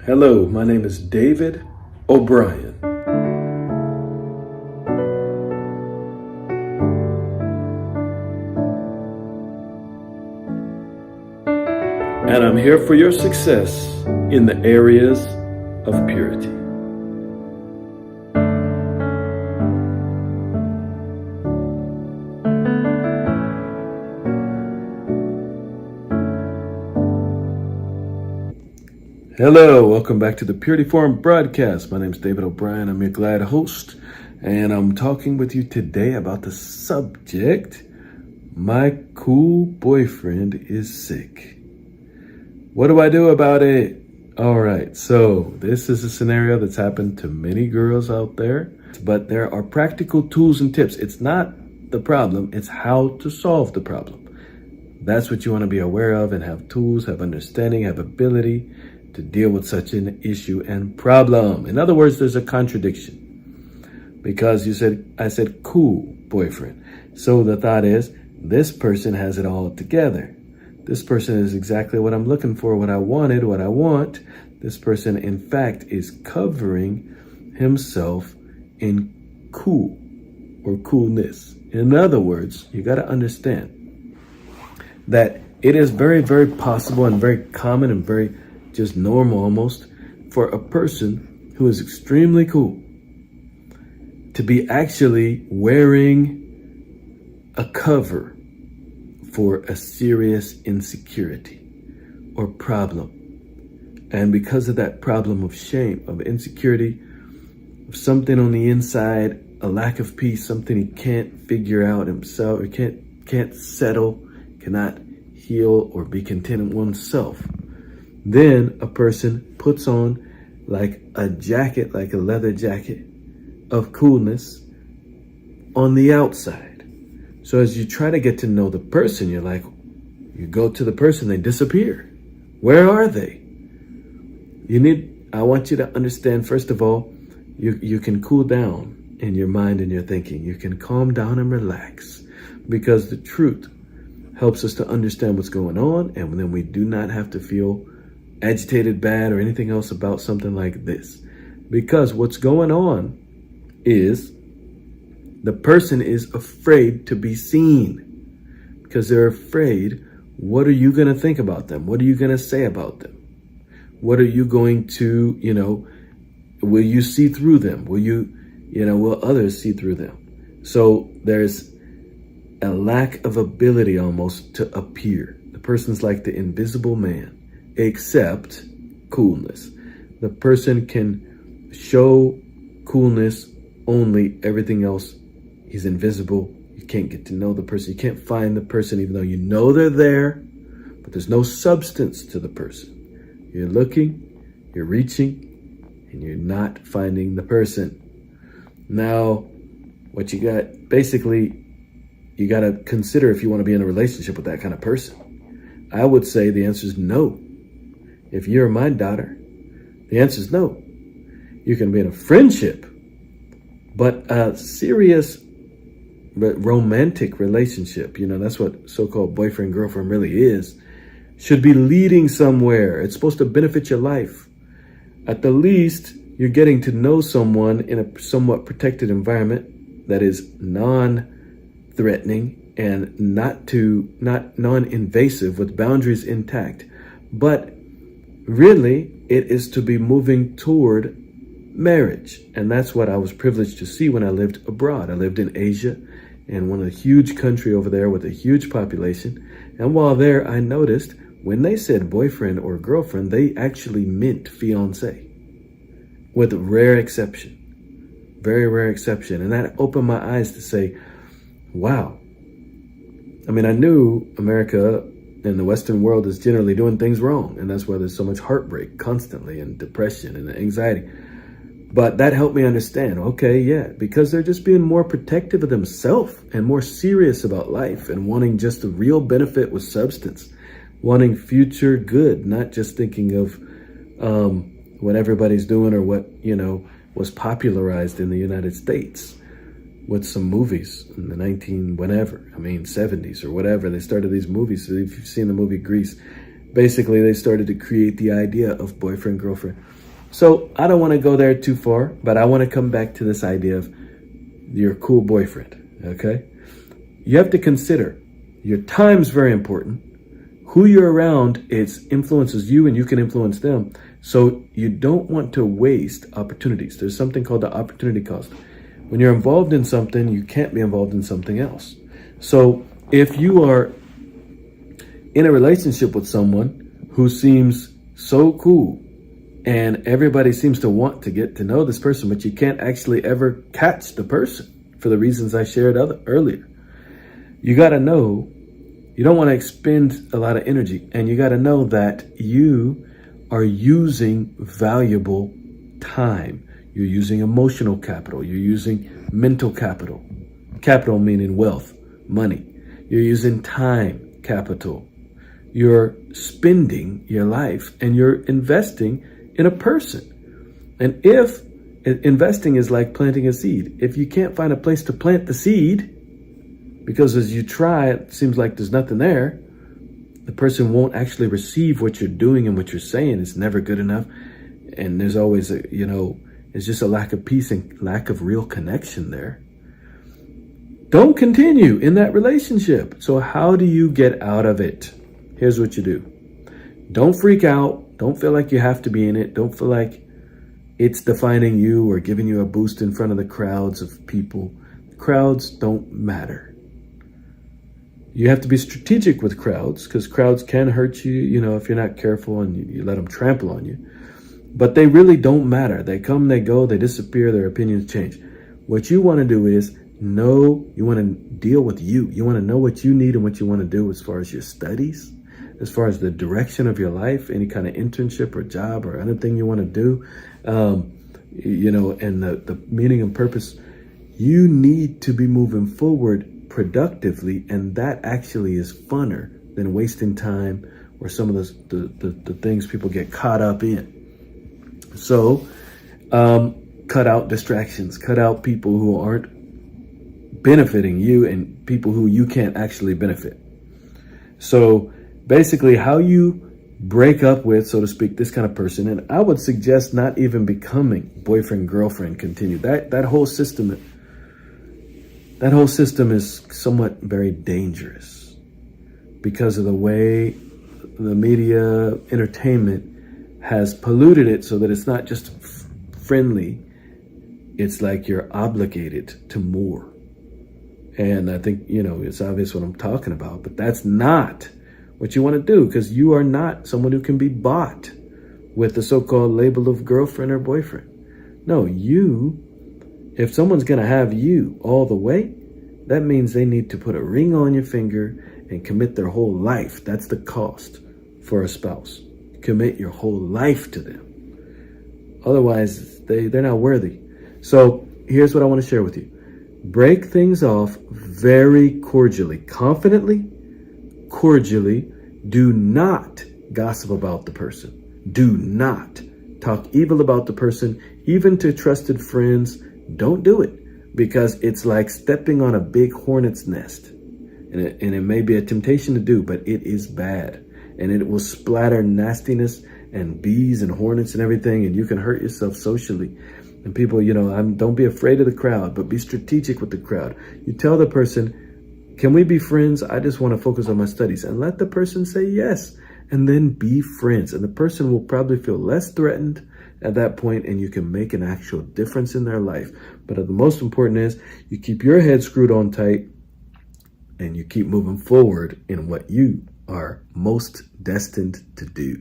Hello, my name is David O'Brien. And I'm here for your success in the areas of purity. Hello, welcome back to the Purity Forum broadcast. My name is David O'Brien. I'm your glad host, and I'm talking with you today about the subject, my cool boyfriend is sick. What do I do about it? All right, so this is a scenario that's happened to many girls out there, but there are practical tools and tips. It's not the problem, it's how to solve the problem. That's what you want to be aware of and have tools, have understanding, have ability to deal with such an issue and problem. In other words, there's a contradiction because I said cool boyfriend. So the thought is, this person has it all together. This person is exactly what I'm looking for, what I wanted, what I want. This person, in fact, is covering himself in cool or coolness. In other words, you got to understand that it is very, very possible and very common and very just normal almost for a person who is extremely cool to be actually wearing a cover for a serious insecurity or problem. And because of that problem of shame, of insecurity, of something on the inside, a lack of peace, something he can't figure out himself, or can't settle, cannot heal or be content in oneself, then a person puts on like a jacket, like a leather jacket of coolness on the outside. So as you try to get to know the person, you go to the person, they disappear. Where are they? I want you to understand, first of all, you can cool down in your mind and your thinking. You can calm down and relax because the truth helps us to understand what's going on, and then we do not have to feel agitated, bad, or anything else about something like this. Because what's going on is the person is afraid to be seen. Because they're afraid, what are you going to think about them? What are you going to say about them? What are you going to, will you see through them? Will others see through them? So there's a lack of ability almost to appear. The person's like the invisible man, except coolness. The person can show coolness only, everything else, he's invisible. You can't get to know the person. You can't find the person even though you know they're there, but there's no substance to the person. You're looking, you're reaching, and you're not finding the person. Now, what you got, basically, you got to consider if you want to be in a relationship with that kind of person. I would say the answer is no. If you're my daughter, the answer is no. You can be in a friendship, but a serious romantic relationship, that's what so-called boyfriend-girlfriend really is, should be leading somewhere. It's supposed to benefit your life. At the least, you're getting to know someone in a somewhat protected environment that is non-threatening and not non-invasive, with boundaries intact. But really, it is to be moving toward marriage. And that's what I was privileged to see when I lived abroad. I lived in Asia, in a huge country over there with a huge population. And while there, I noticed when they said boyfriend or girlfriend, they actually meant fiance, with rare exception, very rare exception. And that opened my eyes to say, wow. I mean, I knew America and the Western world is generally doing things wrong. And that's why there's so much heartbreak constantly and depression and anxiety. But that helped me understand, okay, yeah, because they're just being more protective of themselves and more serious about life and wanting just the real benefit with substance, wanting future good, not just thinking of what everybody's doing or what, was popularized in the United States with some movies in the 70s or whatever. They started these movies. So if you've seen the movie Grease, basically they started to create the idea of boyfriend, girlfriend. So I don't want to go there too far, but I want to come back to this idea of your cool boyfriend, okay? You have to consider your time's very important. Who you're around influences you, and you can influence them. So you don't want to waste opportunities. There's something called the opportunity cost. When you're involved in something, you can't be involved in something else. So if you are in a relationship with someone who seems so cool, and everybody seems to want to get to know this person, but you can't actually ever catch the person for the reasons I shared earlier. You got to know, you don't want to expend a lot of energy, and you got to know that you are using valuable time. You're using emotional capital. You're using mental capital. Capital meaning wealth, money. You're using time capital. You're spending your life and you're investing in a person. And if investing is like planting a seed, if you can't find a place to plant the seed, because as you try, it seems like there's nothing there, the person won't actually receive what you're doing and what you're saying. It's never good enough. And there's always it's just a lack of peace and lack of real connection there. Don't continue in that relationship. So how do you get out of it? Here's what you do. Don't freak out. Don't feel like you have to be in it. Don't feel like it's defining you or giving you a boost in front of the crowds of people. Crowds don't matter. You have to be strategic with crowds, because crowds can hurt you, if you're not careful and you let them trample on you. But they really don't matter. They come, they go, they disappear, their opinions change. What you want to do is you want to deal with you. You want to know what you need and what you want to do as far as your studies, as far as the direction of your life, any kind of internship or job or anything you want to do, and the meaning and purpose. You need to be moving forward productively, and that actually is funner than wasting time or some of the things people get caught up in. So cut out distractions, cut out people who aren't benefiting you and people who you can't actually benefit. So basically, how you break up with, so to speak, this kind of person, and I would suggest not even becoming boyfriend, girlfriend, continue. That whole system is somewhat very dangerous because of the way the media entertainment has polluted it so that it's not just friendly, it's like you're obligated to more. And I think, it's obvious what I'm talking about, but that's not what you want to do, because you are not someone who can be bought with the so-called label of girlfriend or boyfriend. No, if someone's going to have you all the way, that means they need to put a ring on your finger and commit their whole life. That's the cost for a spouse. Commit your whole life to them. Otherwise, they're not worthy. So here's what I want to share with you. Break things off very cordially, confidently, cordially. Do not gossip about the person. Do not talk evil about the person, even to trusted friends. Don't do it, because it's like stepping on a big hornet's nest. And it may be a temptation to do, but it is bad. And it will splatter nastiness and bees and hornets and everything, and you can hurt yourself socially. And people, don't be afraid of the crowd, but be strategic with the crowd. You tell the person, can we be friends? I just want to focus on my studies. And let the person say yes. And then be friends. And the person will probably feel less threatened at that point, and you can make an actual difference in their life. But the most important is you keep your head screwed on tight and you keep moving forward in what you are most destined to do.